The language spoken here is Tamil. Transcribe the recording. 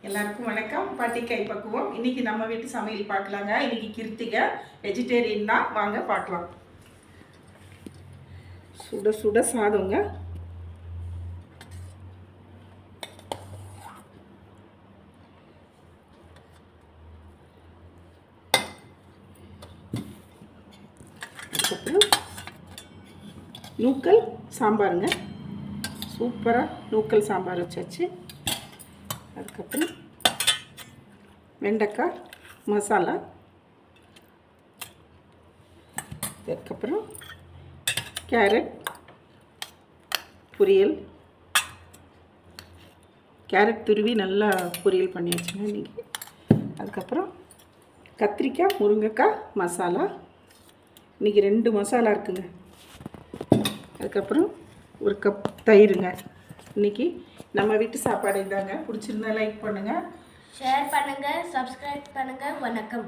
எல்லாருக்கும் வணக்கம். பாட்டி கை பக்குவம். இன்னைக்கு நம்ம வீட்டு சமையல் பார்க்கலாங்க. இன்னைக்கு கிருத்திகை, வெஜிடேரியன் தான். வாங்க பார்க்கலாம். சுட சுட சாதங்க. அதுக்கப்புறம் நூக்கல் சாம்பாருங்க. சூப்பராக நூக்கல் சாம்பார் வச்சாச்சு. அதுக்கப்புறம் வெண்டைக்காய் மசாலா. அதுக்கப்புறம் கேரட் பொரியல். கேரட் துருவி நல்லா பொரியல் பண்ணி வச்சுங்க இன்றைக்கி. அதுக்கப்புறம் கத்திரிக்காய் முருங்கைக்காய் மசாலா. இன்றைக்கி 2 மசாலா இருக்குங்க. அதுக்கப்புறம் ஒரு கப் தயிருங்க. இன்றைக்கி நம்ம வீட்டு சாப்பாடு இதாங்க. பிடிச்சிருந்தா லைக் பண்ணுங்கள், ஷேர் பண்ணுங்கள், சப்ஸ்கிரைப் பண்ணுங்கள். வணக்கம்.